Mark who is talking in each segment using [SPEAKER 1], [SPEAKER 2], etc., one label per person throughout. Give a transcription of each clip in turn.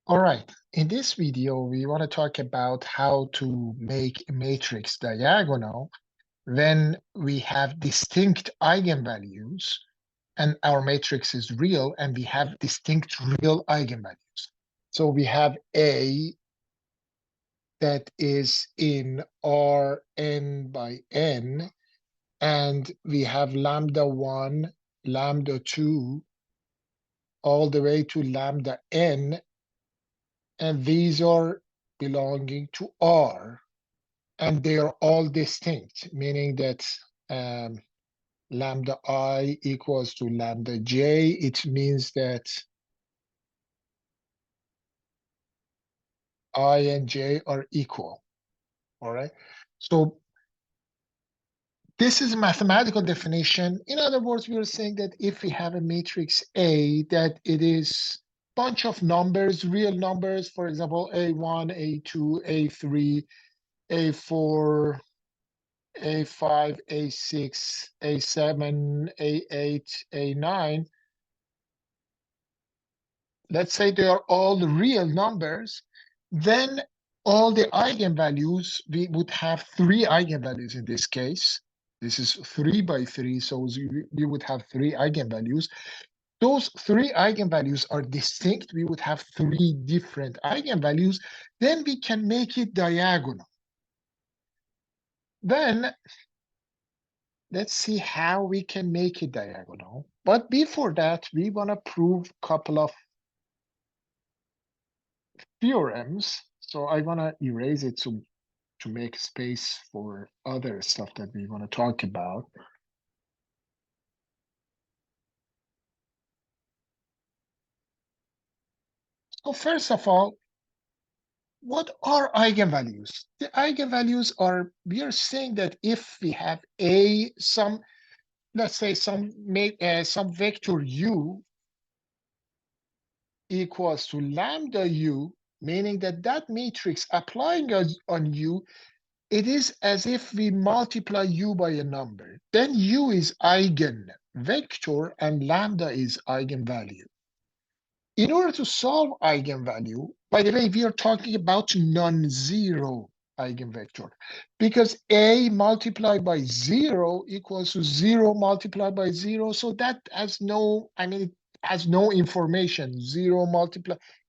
[SPEAKER 1] All right, in this video, we want to talk about how to make a matrix diagonal when we have distinct eigenvalues and our matrix is real and we have distinct real eigenvalues. So we have A that is in Rn by n, and we have lambda 1, lambda 2, all the way to lambda n, and these are belonging to R. And they are all distinct, meaning that um, lambda I equals to lambda J. It means that I and J are equal, all right? So this is a mathematical definition. In other words, we are saying that if we have a matrix A, that it is bunch of numbers, real numbers, for example, A1, A2, A3, A4, A5, A6, A7, A8, A9. Let's say they are all real numbers, then all the eigenvalues, we would have three eigenvalues in this case. This is 3 by 3, so we would have three eigenvalues. Those three eigenvalues are distinct. We would have three different eigenvalues. Then we can make it diagonal. Then let's see how we can make it diagonal. But before that, we want to prove a couple of theorems. So I want to erase it to make space for other stuff that we want to talk about. So first of all, what are eigenvalues? The eigenvalues are, we are saying that if we have let's say some vector u equals to lambda u, meaning that that matrix applying on u, it is as if we multiply u by a number. Then u is eigenvector and lambda is eigenvalue. In order to solve eigenvalue, by the way, we are talking about non-zero eigenvector because a multiplied by 0 equals to 0 multiplied by 0. So that has no, it has no information.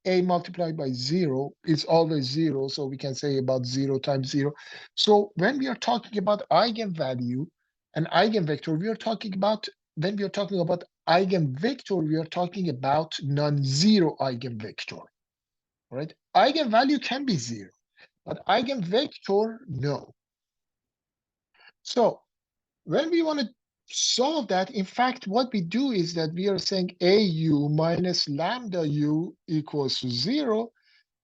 [SPEAKER 1] A multiplied by 0 is always 0. So we can say about 0 times 0. So when we are talking about eigenvalue and eigenvector, we are talking about, when we are talking about eigenvector, we are talking about non-zero eigenvector, right? Eigenvalue can be 0, but eigenvector, no. So when we want to solve that, in fact, what we do is that we are saying AU minus lambda U equals to 0.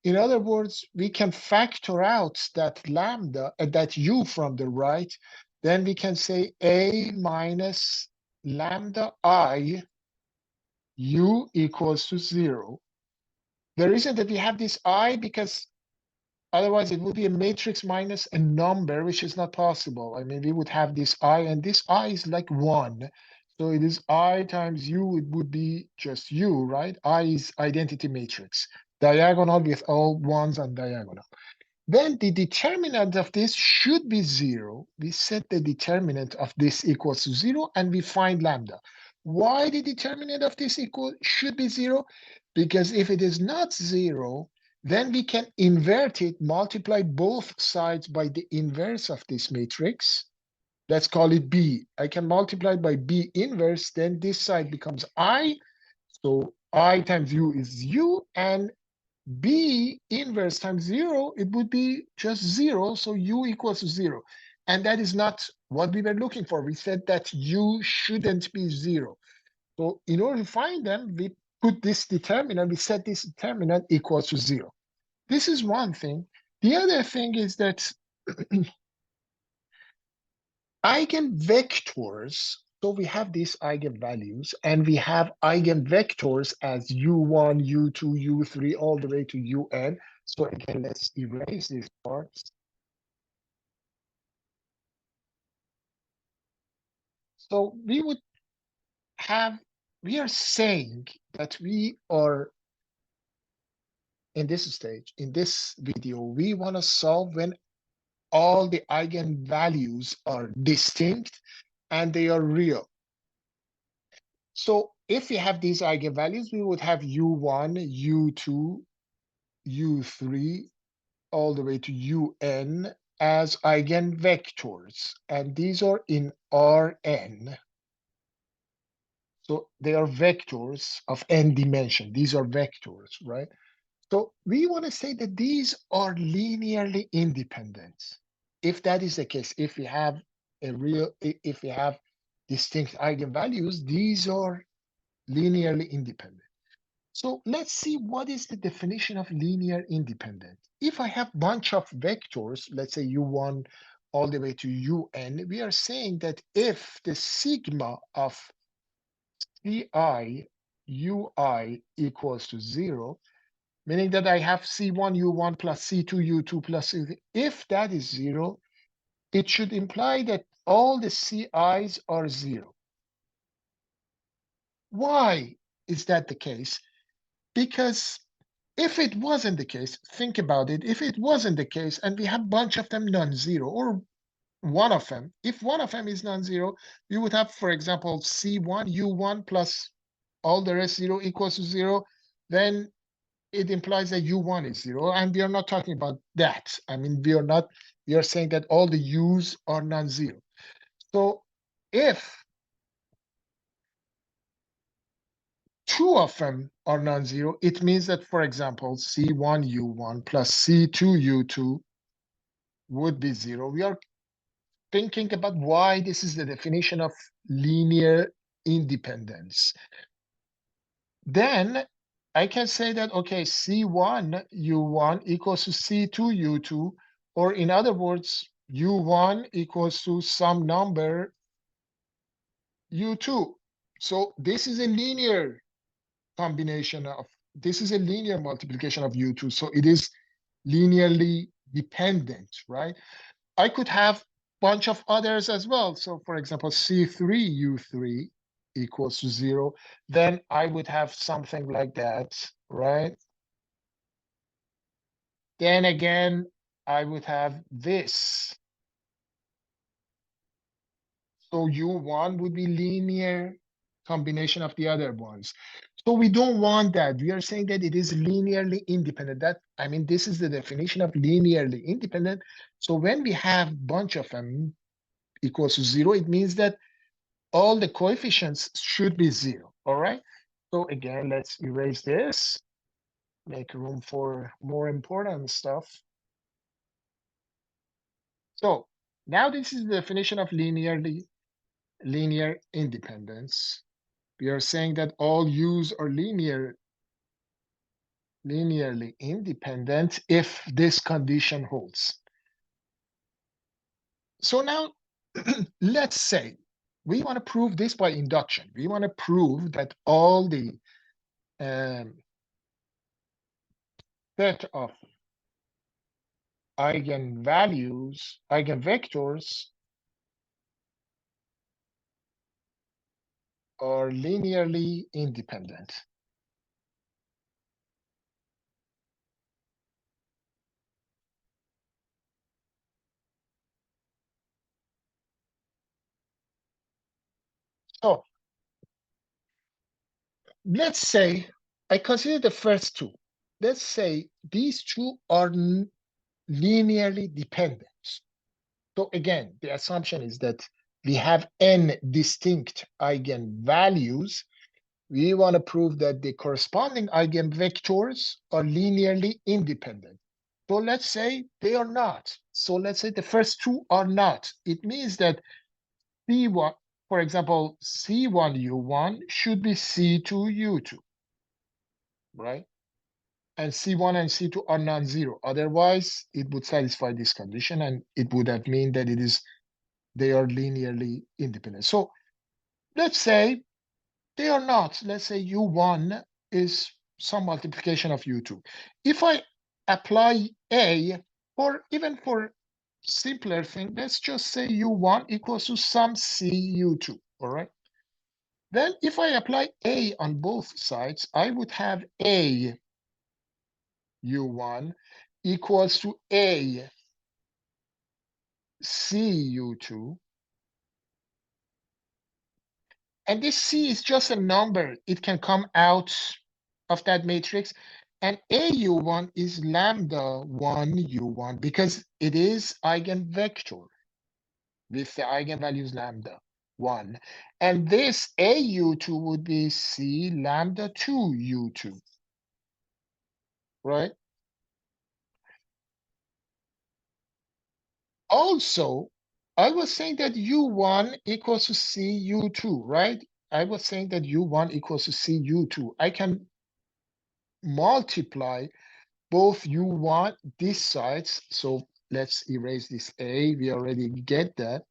[SPEAKER 1] In other words, we can factor out that lambda, that U from the right. Then we can say A minus lambda I U equals to 0. The reason that we have this I, because otherwise it would be a matrix minus a number, which is not possible. We would have this I, and this I is like 1. So it is I times U, it would be just U, right? I is identity matrix, diagonal with all ones on diagonal. Then the determinant of this should be 0. We set the determinant of this equals to 0, and we find lambda. Why the determinant of this should be 0? Because if it is not 0, then we can invert it, multiply both sides by the inverse of this matrix. Let's call it B. I can multiply it by B inverse, then this side becomes I. So I times U is U, and B inverse times 0, it would be just 0, so U equals to 0. And that is not what we were looking for. We said that U shouldn't be 0. So in order to find them, we put this determinant, we set this determinant equals to 0. This is one thing. The other thing is that eigenvectors, so we have these eigenvalues, and we have eigenvectors as u1, u2, u3, all the way to un. So again, let's erase these parts. So we are saying that we are in this stage, in this video, we want to solve when all the eigenvalues are distinct and they are real. So if we have these eigenvalues, we would have u1, u2, u3, all the way to un as eigenvectors. And these are in Rn. So they are vectors of n dimension. These are vectors, right? So we want to say that these are linearly independent. If that is the case, if we have if we have distinct eigenvalues, these are linearly independent. So let's see what is the definition of linear independent. If I have bunch of vectors, let's say u1 all the way to un, we are saying that if the sigma of ci ui equals to 0, meaning that I have C1 U1 plus C2 U2 plus C3. If that is 0, it should imply that all the CIs are 0. Why is that the case? Because if it wasn't the case, think about it. If it wasn't the case and we have a bunch of them non-zero, or one of them, if one of them is non-zero, we would have, for example, C1 U1 plus all the rest 0 equals to 0, then it implies that u1 is 0, and we are not talking about that. I mean, we are saying that all the u's are non-zero. So if two of them are non-zero, it means that, for example, c1 u1 plus c2 u2 would be 0. We are thinking about why this is the definition of linear independence. Then I can say that, okay, C1 U1 equals to C2 U2, or in other words, U1 equals to some number U2. So this is a linear combination of, this is a linear multiplication of U2. So it is linearly dependent, right? I could have a bunch of others as well. So for example, C3 U3 equals to 0, then I would have something like that, right? Then again, I would have this. So U1 would be linear combination of the other ones. So we don't want that. We are saying that it is linearly independent. That, I mean, this is the definition of linearly independent. So when we have bunch of them equals to 0, it means that all the coefficients should be 0, all right? So again, let's erase this, make room for more important stuff. So now this is the definition of linear independence. We are saying that all u's are linearly independent if this condition holds. So now let's say we want to prove this by induction. We want to prove that all the set of eigenvalues, eigenvectors are linearly independent. So let's say I consider the first two. Let's say these two are linearly dependent. So again, the assumption is that we have n distinct eigenvalues. We want to prove that the corresponding eigenvectors are linearly independent. So let's say they are not. So let's say the first two are not. It means that C1, for example, C1 U1 should be C2 U2, right? And C1 and C2 are non-zero. Otherwise, it would satisfy this condition, and it would have mean that they are linearly independent. So let's say they are not. Let's say U1 is some multiplication of U2. If I apply A, or even for simpler thing, let's just say U1 equals to some C U2, all right? Then if I apply A on both sides, I would have A u1 equals to A C u2. And this C is just a number. It can come out of that matrix. And AU1 is lambda 1 U1 because it is eigenvector with the eigenvalues lambda 1. And this AU2 would be C lambda 2 U2, right? Also, I was saying that U1 equals to C U2, right? I was saying that U1 equals to C U2. I can multiply both U1, these sides. So let's erase this A. We already get that.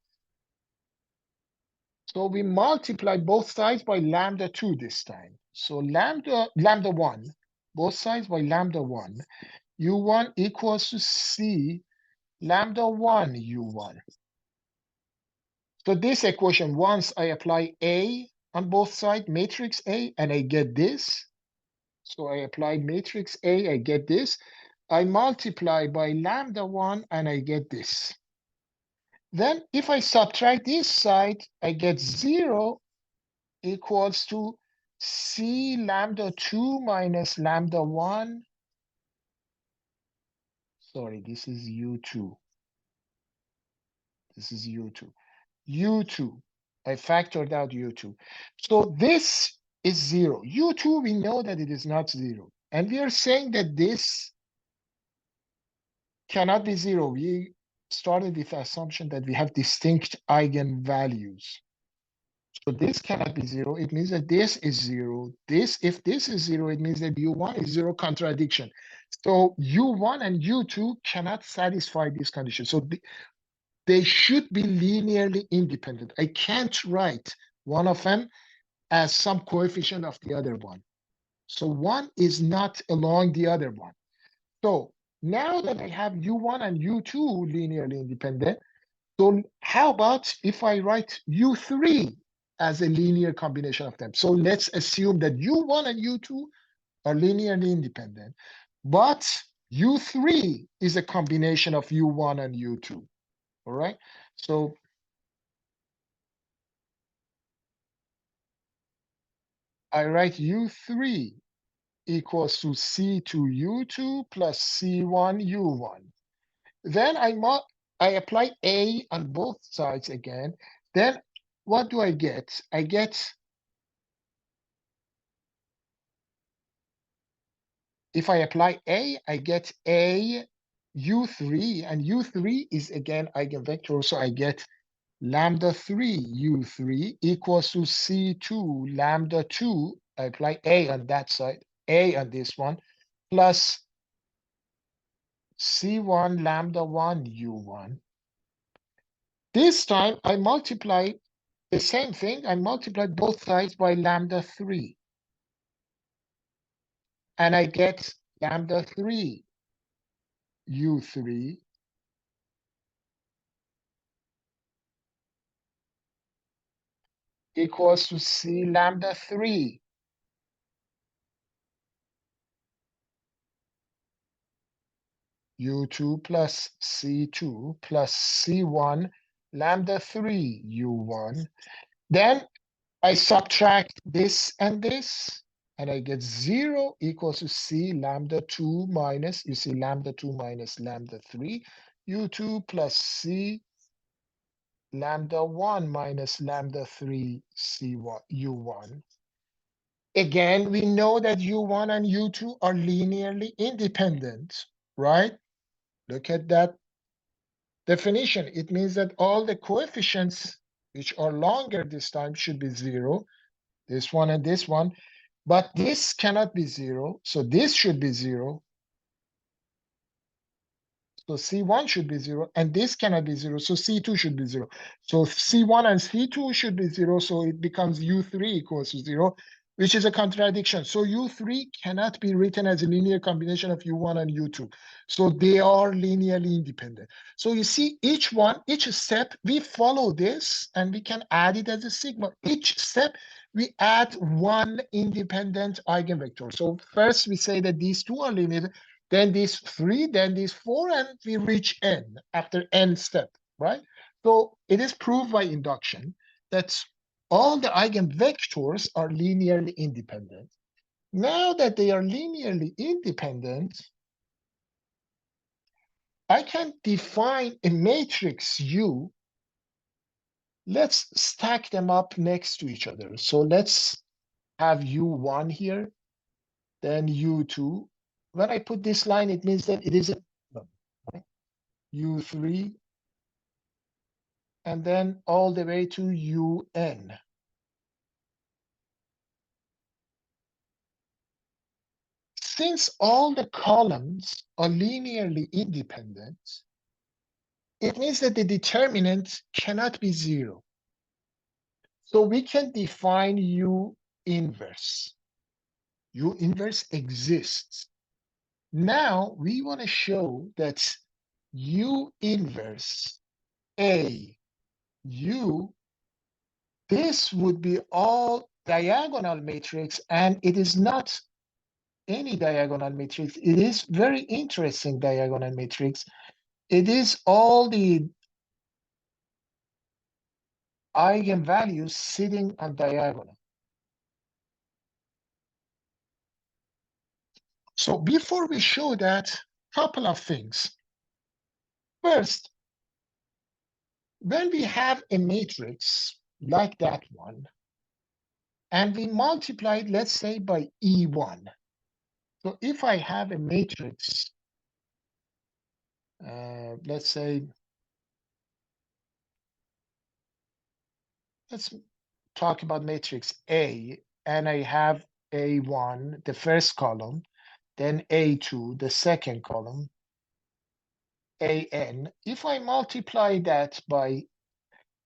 [SPEAKER 1] So we multiply both sides by lambda 2 this time. So lambda 1, both sides by lambda 1. U1 equals to C lambda 1 U1. So this equation, once I apply A on both sides, matrix A, and I get this. So I apply matrix A, I get this. I multiply by lambda 1, and I get this. Then if I subtract this side, I get 0 equals to C lambda 2 minus lambda 1. Sorry, this is U2. This is U2. U2. I factored out U2. So this is 0. U2, we know that it is not 0. And we are saying that this cannot be 0. We started with the assumption that we have distinct eigenvalues. So this cannot be 0. It means that this is 0. If this is 0, it means that U1 is 0, contradiction. So U1 and U2 cannot satisfy this condition. So they should be linearly independent. I can't write one of them as some coefficient of the other one. So one is not along the other one. So now that I have U1 and U2 linearly independent, so how about if I write U3 as a linear combination of them? So let's assume that U1 and U2 are linearly independent, but U3 is a combination of U1 and U2, all right? So I write U3 equals to C2U2 plus C1U1. Then I apply A on both sides again. Then what do I get? I get, if I apply A, I get A U3, and U3 is again eigenvector, so I get lambda 3 U3 equals to C2 lambda 2. I apply A on that side, A on this one, plus C1 lambda 1 U1. This time I multiply the same thing. I multiply both sides by lambda 3. And I get lambda 3 U3 equals to C lambda 3 U2 plus C2 plus C1 lambda 3 U1. Then I subtract this, and I get 0 equals to C lambda 2 minus, you see lambda 2 minus lambda 3, U2 plus C lambda 1 minus lambda 3 C1 U1. Again, we know that U1 and U2 are linearly independent, right? Look at that definition. It means that all the coefficients, which are longer this time, should be 0. This one and this one. But this cannot be 0. So this should be 0. So C1 should be 0, and this cannot be 0, so C2 should be 0. So C1 and C2 should be 0, so it becomes U3 equals to 0, which is a contradiction. So U3 cannot be written as a linear combination of U1 and U2. So they are linearly independent. So you see, each step, we follow this, and we can add it as a sigma. Each step, we add one independent eigenvector. So first we say that these two are linear. then this 3, then this 4, and we reach n after n step, right? So it is proved by induction that all the eigenvectors are linearly independent. Now that they are linearly independent, I can define a matrix U. Let's stack them up next to each other. So let's have U1 here, then U2. When I put this line, it means that it is a right? U3, and then all the way to UN. Since all the columns are linearly independent, it means that the determinant cannot be 0. So we can define U inverse. U inverse exists. Now we want to show that U inverse A U, this would be all diagonal matrix, and it is not any diagonal matrix. It is very interesting diagonal matrix. It is all the eigenvalues sitting on diagonal. So before we show that, couple of things. First, when we have a matrix like that one, and we multiply it, let's say, by E1. So if I have a matrix, let's say, let's talk about matrix A, and I have A1, the first column, then A2, the second column, AN. If I multiply that by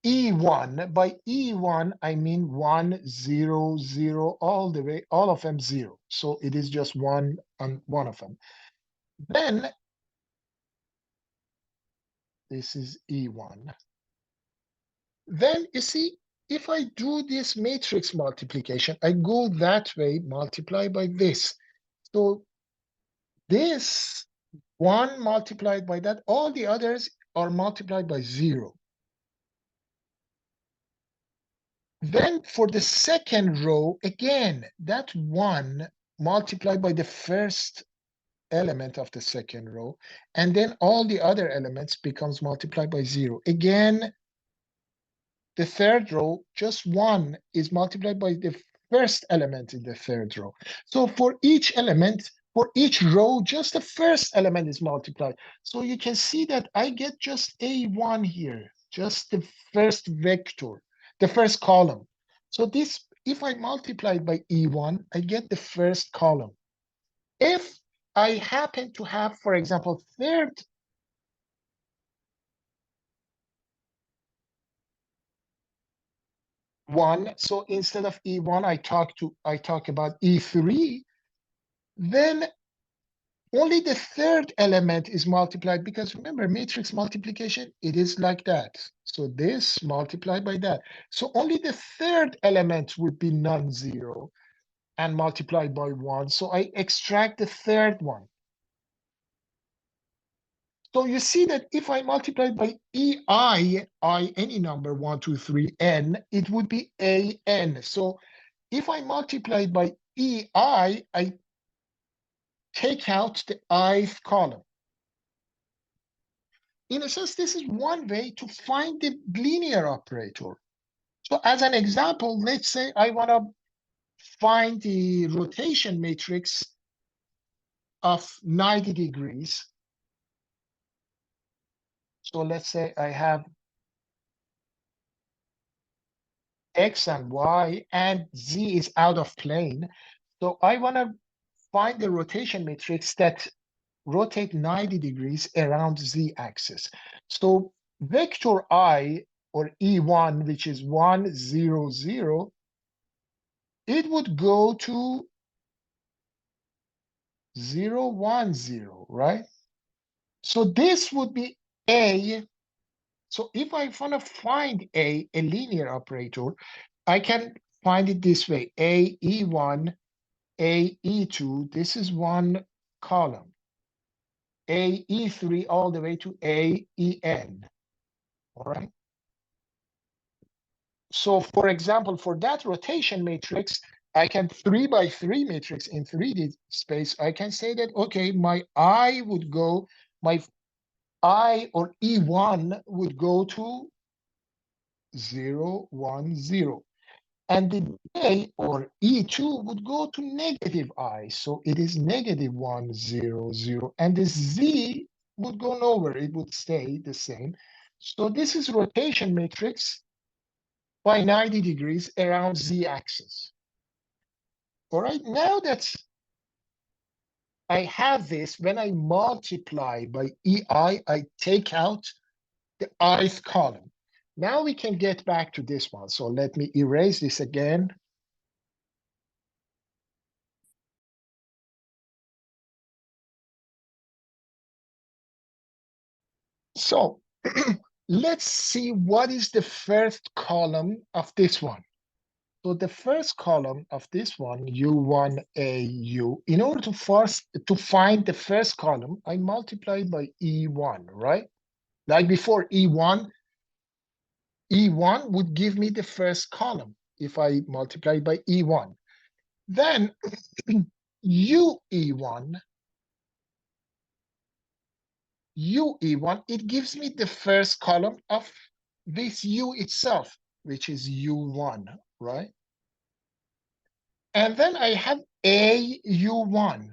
[SPEAKER 1] E1, I mean 1, 0, 0, all the way, all of them 0. So it is just one on one of them. Then this is E1. Then you see, if I do this matrix multiplication, I go that way, multiply by this. So this 1 multiplied by that, all the others are multiplied by 0. Then for the second row, again, that 1 multiplied by the first element of the second row, and then all the other elements becomes multiplied by 0. Again, the third row, just 1 is multiplied by the first element in the third row. So for each element, for each row, just the first element is multiplied. So you can see that I get just A1 here, just the first vector, the first column. So this, if I multiply it by E1, I get the first column. If I happen to have, for example, third one, so instead of E1, I talk about E3, then only the third element is multiplied, because remember, matrix multiplication, it is like that. So this multiplied by that. So only the third element would be non-zero and multiplied by 1. So I extract the third one. So you see that if I multiply by EI, any number, 1, 2, 3, n, it would be AN. So if I multiply by EI, I take out the ith column. In a sense, this is one way to find the linear operator. So as an example, let's say I want to find the rotation matrix of 90 degrees. So let's say I have X and Y, and Z is out of plane. So I want to find the rotation matrix that rotate 90 degrees around Z axis. So vector I, or E1, which is 1, 0, 0, it would go to 0, 1, 0, right? So this would be A. So if I want to find a linear operator, I can find it this way: A, E1, A, E2. This is one column. AE3 all the way to AEN, all right? So for example, for that rotation matrix, I can 3 by 3 matrix in 3D space, I can say that, okay, my I would go, my I or E1 would go to 0, 1, 0. And the J or E2 would go to negative I. So it is negative 1, 0, 0. And the Z would go nowhere. It would stay the same. So this is rotation matrix by 90 degrees around Z axis. All right, now that I have this, when I multiply by EI, I take out the ith column. Now we can get back to this one. So let me erase this again. So let's see what is the first column of this one. So the first column of this one, U1AU, in order to find the first column, I multiply by E1, right? Like before, E1 would give me the first column if I multiply by E1. Then UE1, UE1, it gives me the first column of this U itself, which is U1, right? And then I have AU1.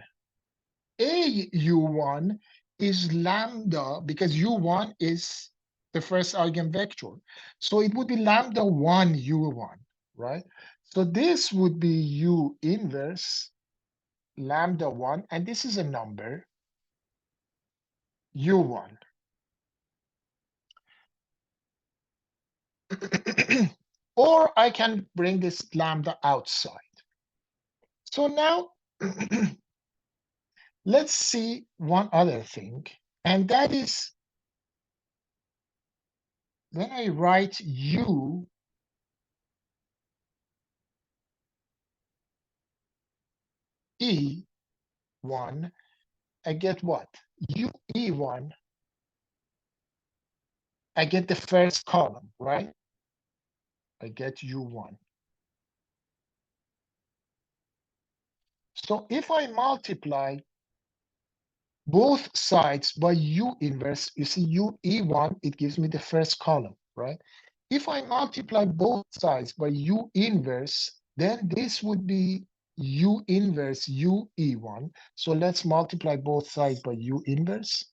[SPEAKER 1] AU1 is lambda because U1 is the first eigenvector. So it would be lambda 1 U1, right? So this would be U inverse lambda 1, and this is a number, U1. Or I can bring this lambda outside. So now let's see one other thing, and that is when I write U E1, I get what? U E1, I get the first column, right? I get U1. So if I multiply both sides by U inverse, you see U E1, it gives me the first column, right? If I multiply both sides by U inverse, then this would be U inverse U E1. So let's multiply both sides by U inverse.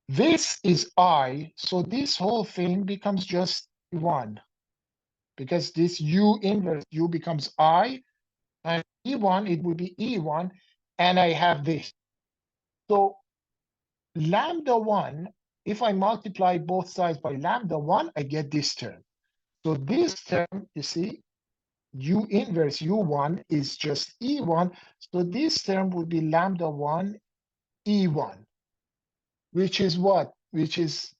[SPEAKER 1] This is I, so this whole thing becomes just 1, because this U inverse U becomes I, and E1, it would be E1, and I have this. So lambda 1, if I multiply both sides by lambda 1, I get this term. So this term, you see, U inverse U1 is just E1. So this term would be lambda 1 E1, which is what? Which is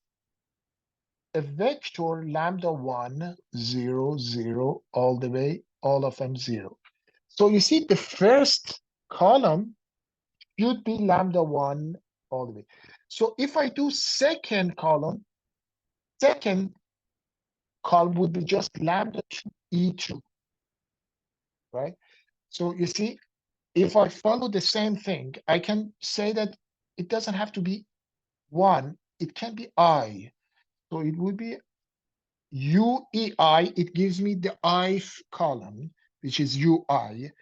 [SPEAKER 1] a vector lambda 1, 0, 0, all the way, all of them 0. So you see the first column should be lambda 1 all the way. So if I do second column would be just lambda 2 E2, right? So you see, if I follow the same thing, I can say that it doesn't have to be 1, it can be I. So it would be UEI, it gives me the ith column, which is UI.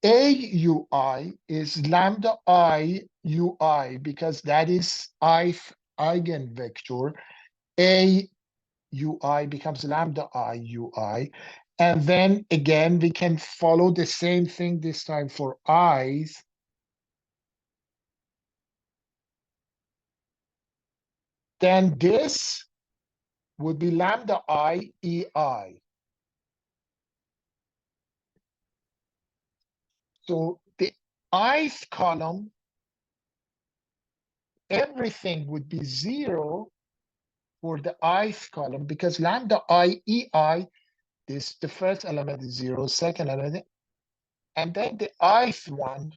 [SPEAKER 1] AUI is lambda I UI because that is ith eigenvector. AUI becomes lambda I UI. And then again, we can follow the same thing this time for i's. Then this would be lambda I EI. So the ith column, everything would be 0 for the ith column, because lambda I ei, this the first element is 0, second element, and then the ith one,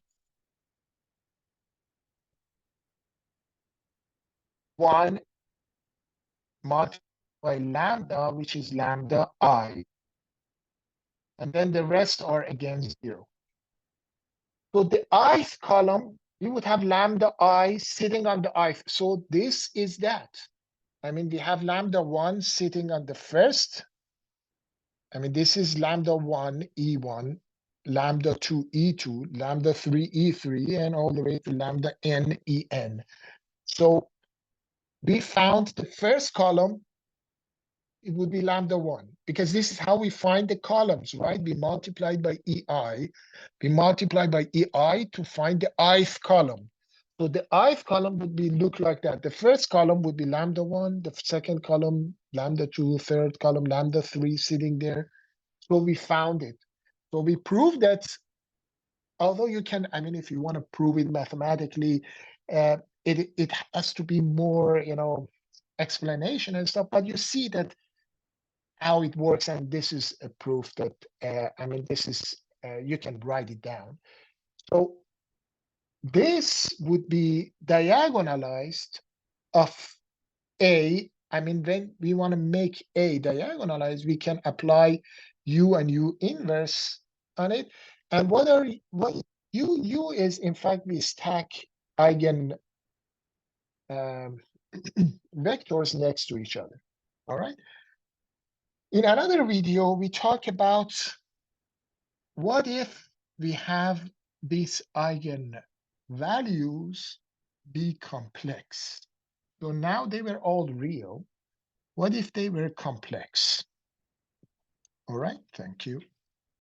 [SPEAKER 1] 1 multiplied by lambda, which is lambda I, and then the rest are again 0. So the ith column, we would have lambda I sitting on the ith. So this is that. I mean, we have lambda 1 sitting on the first. I mean, this is lambda 1, E1, lambda 2, E2, lambda 3, E3, and all the way to lambda n, En. So we found the first column, it would be lambda 1, because this is how we find the columns, right? We multiply by EI. We multiply by EI to find the ith column. So the ith column would be look like that. The first column would be lambda 1, the second column, lambda 2, third column, lambda 3 sitting there. So we found it. So we proved that, although you can, I mean, if you want to prove it mathematically, it has to be more, explanation and stuff, but you see that how it works, and this is a proof that, I mean, this is, you can write it down. So this would be diagonalized of A. I mean, when we want to make A diagonalized, we can apply U and U inverse on it. And what U is, in fact, we stack eigen vectors next to each other. All right. In another video, we talk about what if we have these eigenvalues be complex. So now they were all real. What if they were complex? All right, thank you.